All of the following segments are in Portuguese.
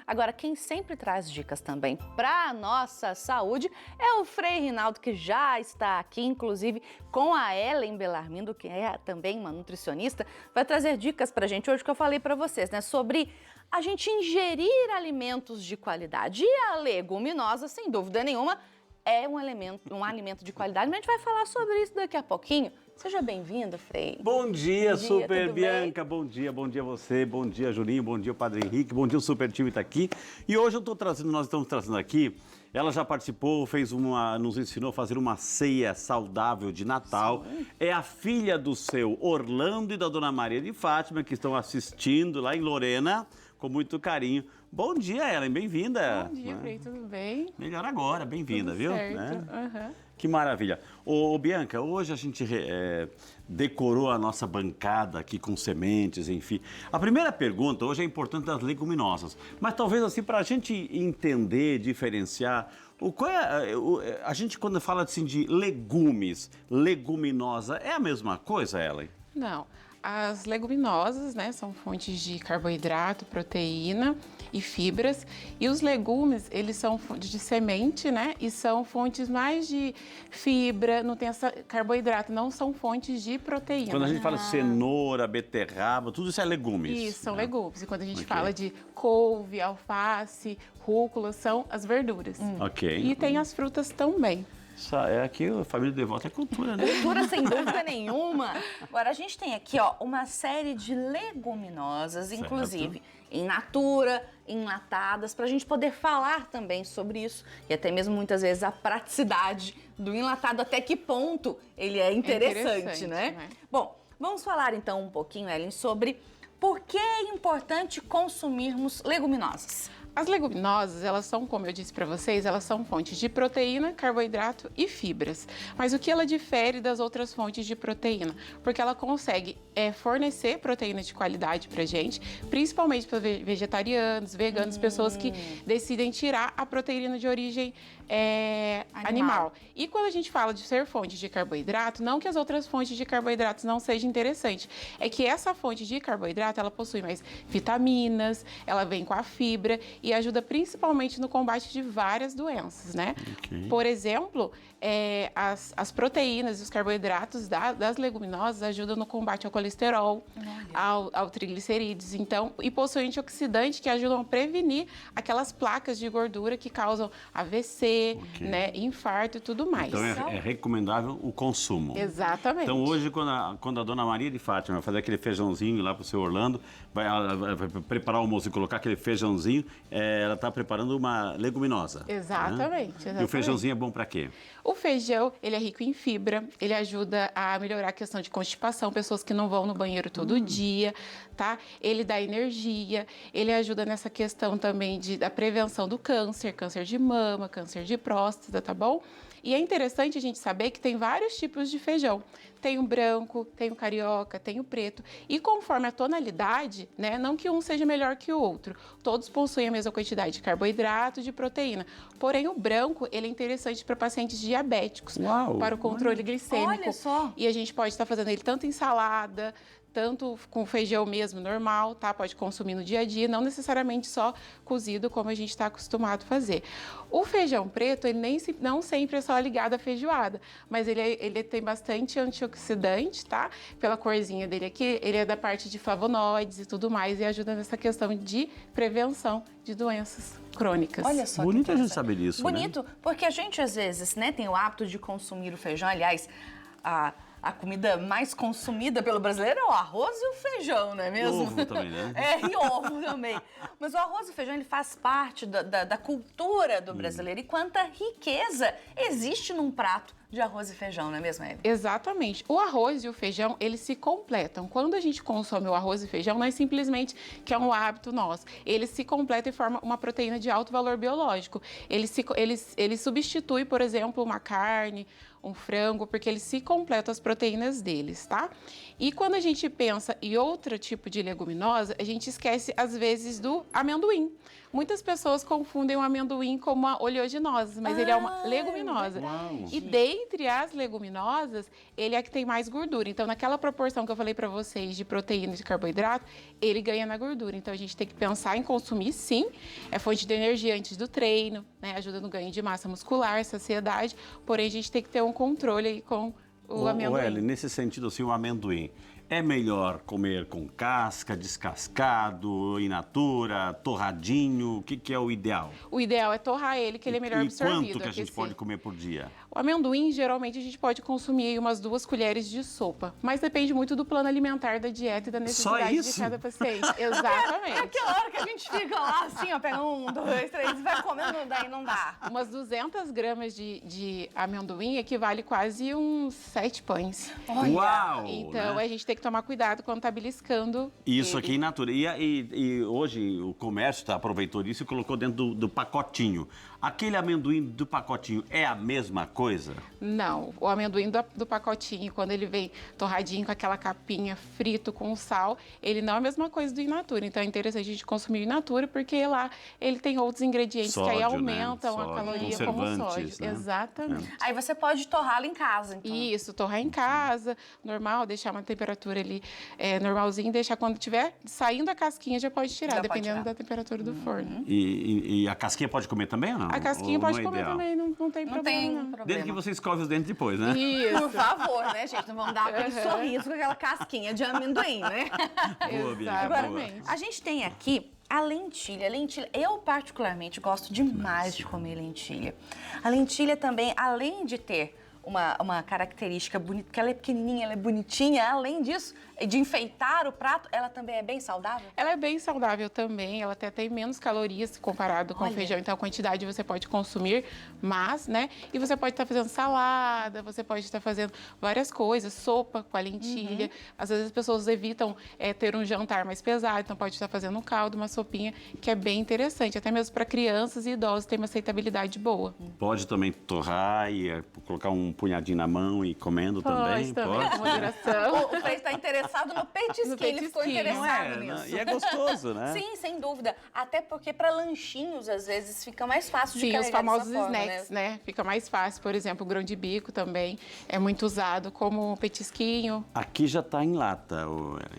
Agora, quem sempre traz dicas também para a nossa saúde é o Frei Rinaldo, que já está aqui, inclusive com a Ellen Bellarmindo, que é também uma nutricionista, vai trazer dicas para a gente hoje, que eu falei para vocês, né, sobre a gente ingerir alimentos de qualidade. E a leguminosa, sem dúvida nenhuma, é um alimento de qualidade, mas a gente vai falar sobre isso daqui a pouquinho. Seja bem-vindo, Frei. Bom dia, Super Bianca. Bem? Bom dia a você, bom dia, Julinho, bom dia, o Padre Henrique, bom dia, o Super Time está aqui. E hoje nós estamos trazendo aqui, ela já participou, nos ensinou a fazer uma ceia saudável de Natal. Sim. É a filha do seu Orlando e da Dona Maria de Fátima, que estão assistindo lá em Lorena, com muito carinho. Bom dia, Ellen, bem-vinda. Bom dia, Frei, tudo bem? Melhor agora, bem-vinda, viu? Certo, né? Que maravilha. Ô, Bianca, hoje a gente decorou a nossa bancada aqui com sementes, enfim. A primeira pergunta hoje é importante das leguminosas, mas talvez assim, para a gente entender, diferenciar, a gente quando fala assim de legumes, leguminosa, é a mesma coisa, Ellen? Não. As leguminosas, né, são fontes de carboidrato, proteína e fibras. E os legumes, eles são de semente, né, e são fontes mais de fibra, não tem essa carboidrato, não são fontes de proteína. Quando a gente fala cenoura, beterraba, tudo isso é legumes. Isso, são legumes. E quando a gente fala de couve, alface, rúcula, são as verduras. Ok. E tem as frutas também. É aqui, a família Devota é cultura, né? Cultura, sem dúvida nenhuma. Agora, a gente tem aqui, ó, uma série de leguminosas, certo, inclusive in natura, enlatadas, para a gente poder falar também sobre isso. E até mesmo, muitas vezes, a praticidade do enlatado, até que ponto ele é interessante, né? Bom, vamos falar então um pouquinho, Ellen, sobre por que é importante consumirmos leguminosas. As leguminosas, elas são, como eu disse para vocês, elas são fontes de proteína, carboidrato e fibras. Mas o que ela difere das outras fontes de proteína? Porque ela consegue fornecer proteína de qualidade pra gente, principalmente para vegetarianos, veganos, pessoas que decidem tirar a proteína de origem animal. E quando a gente fala de ser fonte de carboidrato, não que as outras fontes de carboidratos não sejam interessantes, é que essa fonte de carboidrato, ela possui mais vitaminas, ela vem com a fibra e ajuda principalmente no combate de várias doenças, né? Okay. Por exemplo, as proteínas e os carboidratos das leguminosas ajudam no combate ao colesterol, ao triglicerídeos, então, e possuem antioxidantes que ajudam a prevenir aquelas placas de gordura que causam AVC, né, infarto e tudo mais. Então é recomendável o consumo. Exatamente. Então hoje, quando a Dona Maria de Fátima vai fazer aquele feijãozinho lá pro seu Orlando, vai preparar o almoço e colocar aquele feijãozinho, ela está preparando uma leguminosa. Exatamente, né? E o feijãozinho é bom para quê? O feijão, ele é rico em fibra, ele ajuda a melhorar a questão de constipação, pessoas que não vão no banheiro todo dia, tá? Ele dá energia, ele ajuda nessa questão também da prevenção do câncer de mama, câncer de próstata, tá bom? E é interessante a gente saber que tem vários tipos de feijão. Tem o branco, tem o carioca, tem o preto. E conforme a tonalidade, né, não que um seja melhor que o outro, todos possuem a mesma quantidade de carboidrato e de proteína. Porém, o branco, ele é interessante para pacientes diabéticos, para o controle glicêmico. Olha só! E a gente pode estar fazendo ele tanto em salada, tanto com feijão mesmo normal, tá? Pode consumir no dia a dia, não necessariamente só cozido como a gente está acostumado a fazer. O feijão preto, ele não sempre é só ligado à feijoada, mas ele tem bastante antioxidante, tá? Pela corzinha dele aqui, ele é da parte de flavonoides e tudo mais e ajuda nessa questão de prevenção de doenças crônicas. Olha só. Bonito a gente saber disso, bonito, né? Porque a gente às vezes, né, tem o hábito de consumir o feijão, aliás, a comida mais consumida pelo brasileiro é o arroz e o feijão, não é mesmo? E ovo também, né? E ovo também. Mas o arroz e o feijão, ele faz parte da cultura do brasileiro. E quanta riqueza existe num prato de arroz e feijão, não é mesmo, Ellen? Exatamente. O arroz e o feijão, eles se completam. Quando a gente consome o arroz e feijão, não é simplesmente que é um hábito nosso. Eles se completam e formam uma proteína de alto valor biológico. Ele substitui, por exemplo, uma carne, um frango, porque eles se completam as proteínas deles, tá? E quando a gente pensa em outro tipo de leguminosa, a gente esquece, às vezes, do amendoim. Muitas pessoas confundem o amendoim com uma oleaginosa, mas ele é uma leguminosa. Uau. E dentre as leguminosas, ele é a que tem mais gordura. Então, naquela proporção que eu falei para vocês de proteína e de carboidrato, ele ganha na gordura. Então, a gente tem que pensar em consumir, sim. É fonte de energia antes do treino, né? Ajuda no ganho de massa muscular, saciedade. Porém, a gente tem que ter um controle aí com o amendoim. Ellen, nesse sentido, assim, o amendoim, é melhor comer com casca, descascado, in natura, torradinho? O que é o ideal? O ideal é torrar ele, que ele é melhor absorvido. E quanto que a gente aquecer. pode comer por dia? O amendoim, geralmente, a gente pode consumir aí umas 2 colheres de sopa. Mas depende muito do plano alimentar da dieta e da necessidade de cada paciente. Exatamente. Aquela hora que a gente fica lá assim, ó, pega 1, 2, 3, vai comendo, daí não dá. Umas 200 gramas de amendoim equivale quase uns 7 pães. Uau! Então, né? a gente tem que tomar cuidado quando tá beliscando Isso ele. aqui in natura. E hoje o comércio aproveitou disso e colocou dentro do pacotinho. Aquele amendoim do pacotinho é a mesma coisa? Não, o amendoim do pacotinho, quando ele vem torradinho com aquela capinha frito com sal, ele não é a mesma coisa do in natura. Então é interessante a gente consumir o in natura, porque lá ele tem outros ingredientes que aí Sódio, aumentam né? a Sódio, caloria, como o conservantes, sódio. né? Exatamente. Aí você pode torrá-lo em casa, então. Isso, torrar em casa, normal, deixar uma temperatura ali normalzinha, deixar quando tiver saindo a casquinha já pode tirar, Já pode dependendo tirar. da temperatura do forno. E a casquinha pode comer também ou não? A casquinha Ou pode não é comer ideal? também, não tem Não problema. tem não. problema. Desde que você escove os dentes depois, né? Isso. Por favor, né, gente? Não vamos dar aquele sorriso com aquela casquinha de amendoim, né? Boa, Bianca, Exatamente. boa. A gente tem aqui a lentilha. Lentilha, eu particularmente gosto demais de comer lentilha. A lentilha também, além de ter uma característica bonita, porque ela é pequenininha, ela é bonitinha, além disso, de enfeitar o prato, ela também é bem saudável? Ela é bem saudável também, ela até tem menos calorias comparado com o Olha. feijão, então a quantidade você pode consumir, mas, né? E você pode estar fazendo salada, você pode estar fazendo várias coisas, sopa com a lentilha. Às vezes as pessoas evitam ter um jantar mais pesado, então pode estar fazendo um caldo, uma sopinha, que é bem interessante, até mesmo para crianças e idosos tem uma aceitabilidade boa. Pode também torrar e colocar um punhadinho na mão e ir comendo também? Também, com moderação. O Frei está interessado no petisquinho, No ele ficou petisquinho. interessado Não, nisso. e é gostoso, né? Sim, sem dúvida. Até porque para lanchinhos, às vezes, fica mais fácil de Sim, carregar os famosos dessa forma, snacks, né? Fica mais fácil, por exemplo, o grão de bico também é muito usado como petisquinho. Aqui já está em lata.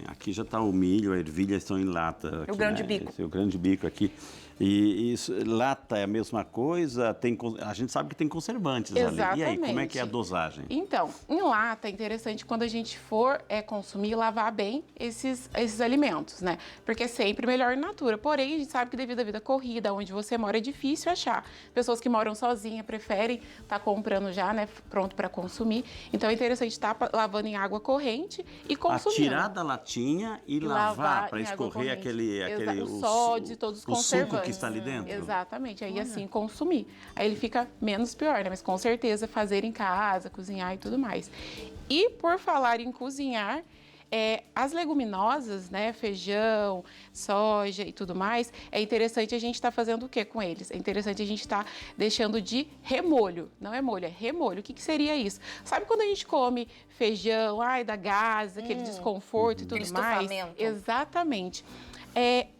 Aqui já está o milho, a ervilha estão em lata. Aqui, grão de bico. O grão de bico aqui. E isso, lata é a mesma coisa? A gente sabe que tem conservantes ali. E aí, como é que é a Exatamente. dosagem? Então, em lata é interessante quando a gente for consumir, lavar bem esses alimentos, né? Porque é sempre melhor in natura. Porém, a gente sabe que devido à vida corrida, onde você mora, é difícil achar. Pessoas que moram sozinhas preferem estar comprando já, né? Pronto para consumir. Então, é interessante estar lavando em água corrente e consumindo. Tirar da latinha e lavar para em água escorrer corrente. aquele o sódio, todos os o suco conservantes. que está ali dentro. Exatamente, aí assim consumir. Aí ele fica menos pior, né? Mas com certeza fazer em casa, cozinhar e tudo mais. E por falar em cozinhar, as leguminosas, né, feijão, soja e tudo mais, é interessante a gente estar fazendo o que com eles? É interessante a gente estar deixando de remolho, não é molho, é remolho. O que seria isso? Sabe quando a gente come feijão, dá gás, aquele desconforto e tudo Aquele mais? estufamento. Exatamente.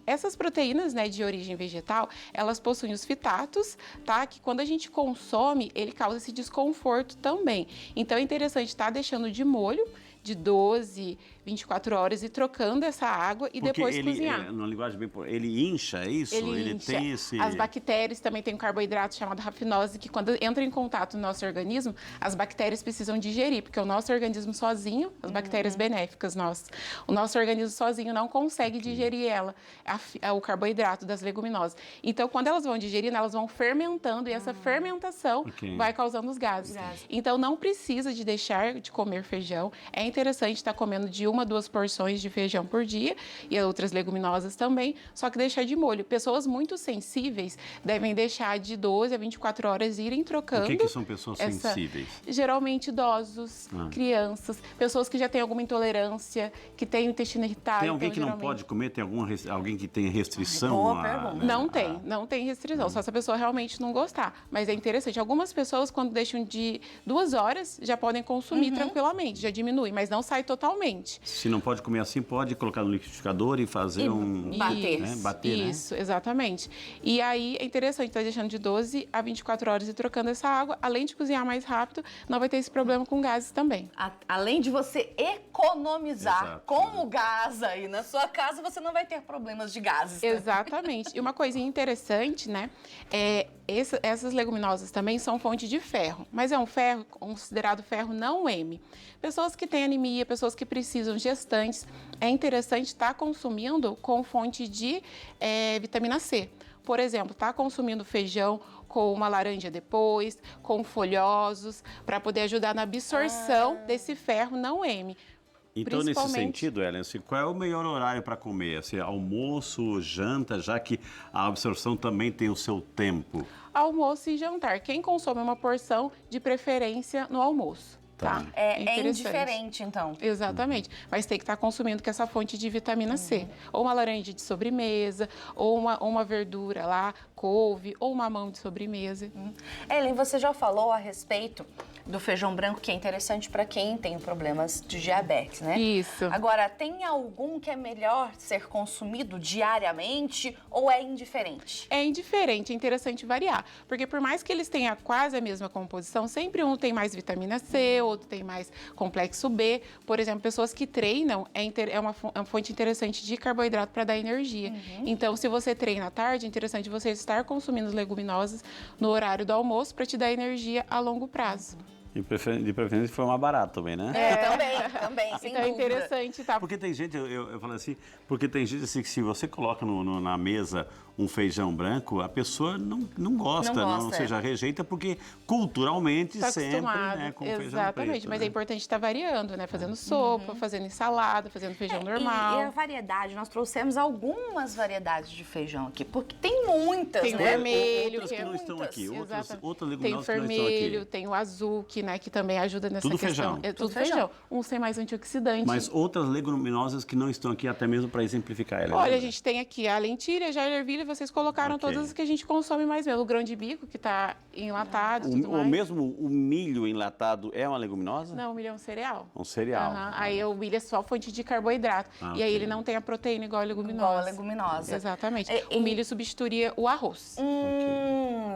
Essas proteínas, né, de origem vegetal, elas possuem os fitatos, tá? Que quando a gente consome, ele causa esse desconforto também. Então é interessante estar deixando de molho de 12, 24 horas e trocando essa água e Porque depois ele, cozinhar. numa linguagem bem... Ele incha, é isso? Ele incha. Tem esse... As bactérias também têm um carboidrato chamado rafinose, que quando entra em contato no nosso organismo, as bactérias precisam digerir, porque o nosso organismo sozinho, as bactérias benéficas nossas, o nosso organismo sozinho não consegue digerir o carboidrato das leguminosas. Então, quando elas vão digerindo, elas vão fermentando e essa fermentação vai causando os gases. Então, não precisa de deixar de comer feijão. É interessante estar comendo de 1 a 2 porções de feijão por dia e outras leguminosas também, só que deixar de molho. Pessoas muito sensíveis devem deixar de 12 a 24 horas irem trocando. O que são pessoas sensíveis? Geralmente idosos, crianças, pessoas que já têm alguma intolerância, que têm o intestino irritado. Tem alguém então, que não geralmente... pode comer? Tem alguém que tem restrição? Boa pergunta. Não tem restrição, só se a pessoa realmente não gostar. Mas é interessante, algumas pessoas quando deixam de 2 horas já podem consumir tranquilamente, já diminui, mas não sai totalmente. Se não pode comer assim, pode colocar no liquidificador e fazer bater. Né? Bater, Isso, exatamente. E aí é interessante estar deixando de 12 a 24 horas e trocando essa água. Além de cozinhar mais rápido, não vai ter esse problema com gases também. Além de você economizar Exato. com o gás aí na sua casa, você não vai ter problemas de gases. Tá? Exatamente. E uma coisinha interessante, né? Essas leguminosas também são fonte de ferro, mas é um ferro considerado ferro não M. Pessoas que têm anemia, pessoas que precisam, gestantes, é interessante estar consumindo com fonte de vitamina C. Por exemplo, estar consumindo feijão com uma laranja depois, com folhosos, para poder ajudar na absorção desse ferro não M. Então, nesse sentido, Ellen, assim, qual é o melhor horário para comer? Assim, almoço, janta, já que a absorção também tem o seu tempo? Almoço e jantar. Quem consome uma porção, de preferência no almoço. Tá. É Interessante. indiferente, então. Exatamente. Mas tem que estar consumindo com essa fonte de vitamina C. Ou uma laranja de sobremesa, ou uma verdura lá, couve, ou uma mamão de sobremesa. Ellen, você já falou a respeito do feijão branco, que é interessante para quem tem problemas de diabetes, né? Isso. Agora, tem algum que é melhor ser consumido diariamente ou é indiferente? É indiferente, é interessante variar. Porque por mais que eles tenham quase a mesma composição, sempre um tem mais vitamina C, outro tem mais complexo B. Por exemplo, pessoas que treinam, é uma fonte interessante de carboidrato para dar energia. Então, se você treina à tarde, é interessante você estar consumindo leguminosas no horário do almoço para te dar energia a longo prazo. De preferência for mais barato também, né? Também, sem Então é dúvida. interessante, tá? Porque tem gente, eu falo assim, porque tem gente assim que se você coloca na mesa um feijão branco, a pessoa não gosta, ou seja, rejeita porque culturalmente Tá sempre, acostumado. né, com feijão preto. Exatamente, mas né? é importante estar variando, né? Fazendo sopa, fazendo ensalada, fazendo feijão normal. E a variedade, nós trouxemos algumas variedades de feijão aqui, porque tem muitas, Tem o né? vermelho, Outras que não estão aqui, Exatamente. outras Tem o leguminosas que não estão vermelho, aqui. tem o azul, né, que também ajuda nessa Tudo questão. feijão. É tudo Tudo feijão. feijão. Uns tem mais antioxidante. Mas outras leguminosas que não estão aqui, até mesmo para exemplificar ela. Olha, a gente tem aqui a lentilha, já a ervilha, vocês colocaram Ok. todas as que a gente consome mais mesmo. O grão de bico, que está enlatado e tudo O mais. mesmo o milho enlatado é uma leguminosa? Não, o milho é um cereal. Um cereal. Aham. Aí o milho é só fonte de carboidrato. Ah, E aí ok. ele não tem a proteína igual a leguminosa. Igual a leguminosa. Exatamente. E- O milho substituiria o arroz,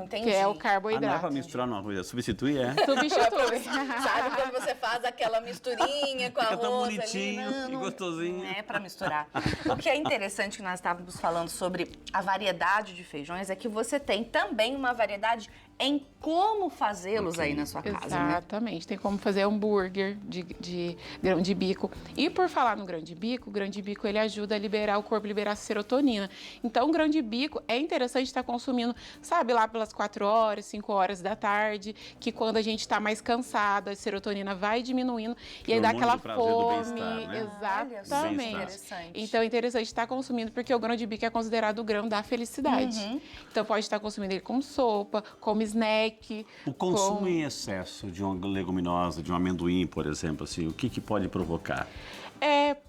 Entendi. que é o Ah, não é carboidrato. para misturar numa coisa, substituir, é? Substitui. Sabe quando você faz aquela misturinha com Fica tão arroz ali? bonitinho e gostosinho. Não é para misturar. O que é interessante que nós estávamos falando sobre a variedade de feijões é que você tem também uma variedade em como fazê-los aí na sua casa, né? Exatamente. Tem como fazer hambúrguer de grão de bico. E por falar no grão de bico ele ajuda a liberar o corpo, liberar a serotonina. Então, o grão de bico é interessante estar consumindo, sabe, lá pelas 4 horas, 5 horas da tarde, que quando a gente está mais cansado, a serotonina vai diminuindo e aí dá Hormônio aquela do prazer, do fome. bem-estar, né? Olha só, Exatamente. interessante. Então, é interessante estar consumindo, porque o grão de bico é considerado o grão da felicidade. Então, pode estar consumindo ele como sopa, como snack. O consumo em excesso de uma leguminosa, de um amendoim, por exemplo, assim, o que pode provocar?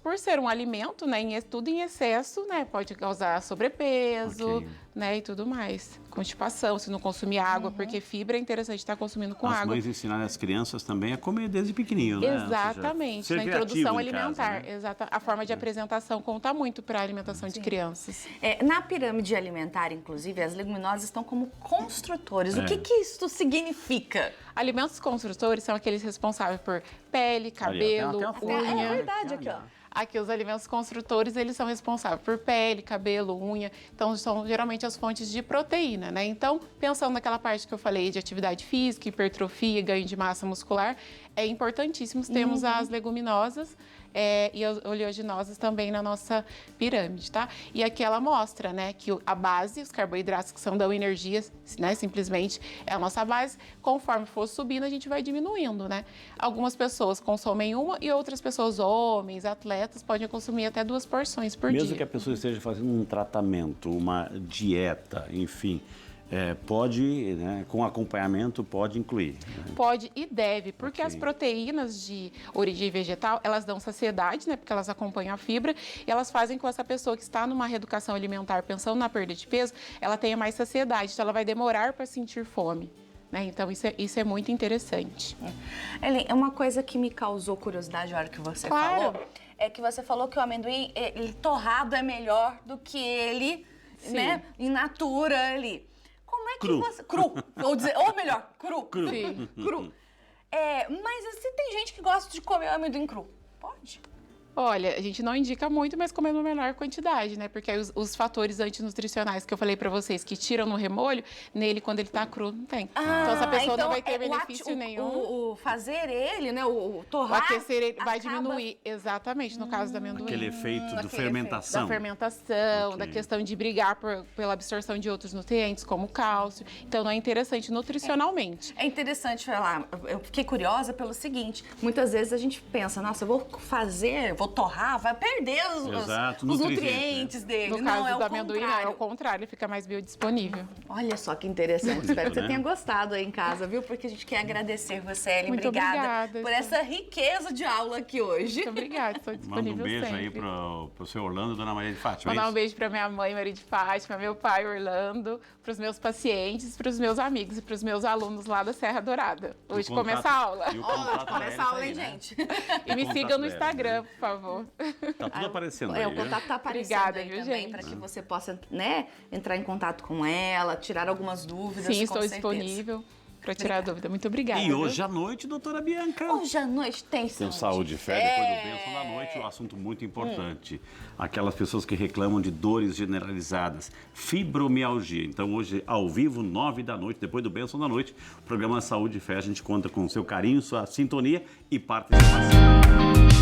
Por ser um alimento, né, tudo em excesso, né, pode causar sobrepeso, Ok. né, e tudo mais. Constipação, se não consumir água, porque fibra é interessante estar consumindo com As água. mães ensinarem as crianças também a comer desde pequenininho, né? Ou seja, Exatamente, ser na criativo introdução em casa, alimentar. né? A forma de apresentação conta muito para a alimentação de crianças. Na pirâmide alimentar, inclusive, as leguminosas estão como construtores. É. O que isso significa? Alimentos construtores são aqueles responsáveis por pele, cabelo, tem uma foto, unha. né? verdade, aqui, ó. Aqui, os alimentos construtores, eles são responsáveis por pele, cabelo, unha. Então, são geralmente as fontes de proteína, né? Então, pensando naquela parte que eu falei de atividade física, hipertrofia, ganho de massa muscular, é importantíssimo termos as leguminosas e as oleaginosas também na nossa pirâmide, tá? E aqui ela mostra, né, que a base, os carboidratos que dão energia, né, simplesmente é a nossa base. Conforme for subindo, a gente vai diminuindo, né? Algumas pessoas consomem uma e outras pessoas, homens, atletas, podem consumir até 2 porções por Mesmo dia. que a pessoa esteja fazendo um tratamento, uma dieta, enfim, pode, né, com acompanhamento, pode incluir. Né? Pode e deve, porque Ok. as proteínas de origem vegetal, elas dão saciedade, né? Porque elas acompanham a fibra e elas fazem com que essa pessoa que está numa reeducação alimentar, pensando na perda de peso, ela tenha mais saciedade, então ela vai demorar para sentir fome. Né? Então, isso é muito interessante. Ellen, é uma coisa que me causou curiosidade na hora que você Claro. falou. é que você falou que o amendoim, ele torrado é melhor do que ele, Sim. né, in natura ali. Como é que Cru. você... Cru. Ou dizer, ou melhor, cru. Cru. Sim. Cru. Mas se tem gente que gosta de comer o amendoim cru, pode? Olha, a gente não indica muito, mas comendo uma menor quantidade, né? Porque aí os fatores antinutricionais que eu falei pra vocês que tiram no remolho, nele, quando ele tá cru, não tem. Então, essa pessoa não vai ter benefício nenhum. O fazer ele, né, o O torrar... aquecer ele vai acaba- diminuir, exatamente, no caso do amendoim. Aquele efeito Aquele de efeito. fermentação. Da fermentação, Ok. da questão de brigar pela absorção de outros nutrientes, como o cálcio. Então, não é interessante nutricionalmente. É interessante falar, eu fiquei curiosa pelo seguinte, muitas vezes a gente pensa, nossa, eu vou fazer, vou torrar, vai perder Exato, os nutrientes, nutrientes dele. No Não, caso é o do amendoim, não, é contrário. o contrário, ele fica mais biodisponível. Olha só que interessante, espero que você Né? tenha gostado aí em casa, viu? Porque a gente quer agradecer você, Ellen, Muito obrigada, por essa riqueza de aula aqui hoje. Muito obrigada, estou Manda disponível um beijo sempre. aí pro seu Orlando e Dona Maria de Fátima. Mandar é um isso? beijo para minha mãe, Maria de Fátima, meu pai, Orlando, para os meus pacientes, para os meus amigos e para os meus alunos lá da Serra Dourada. Hoje O contato- começa a aula. E o Ó, contato da começa Ellen a aula, tá aí, hein, né? gente? E me contato sigam no dela, Instagram, né? por favor. Tá tudo aparecendo É, aí, o viu? contato tá aparecendo Obrigada, aí viu, também, gente? para que você possa, né, entrar em contato com ela, tirar algumas dúvidas, Sim, com estou certeza. disponível para tirar dúvida. Muito obrigada. E viu? hoje à noite, doutora Bianca. Hoje à noite tem Tem o Saúde e Fé, depois do Bênção da Noite, um assunto muito importante. Aquelas pessoas que reclamam de dores generalizadas, fibromialgia. Então, hoje, ao vivo, 9 da noite, depois do Bênção da Noite, o programa Saúde e Fé, a gente conta com o seu carinho, sua sintonia e participação.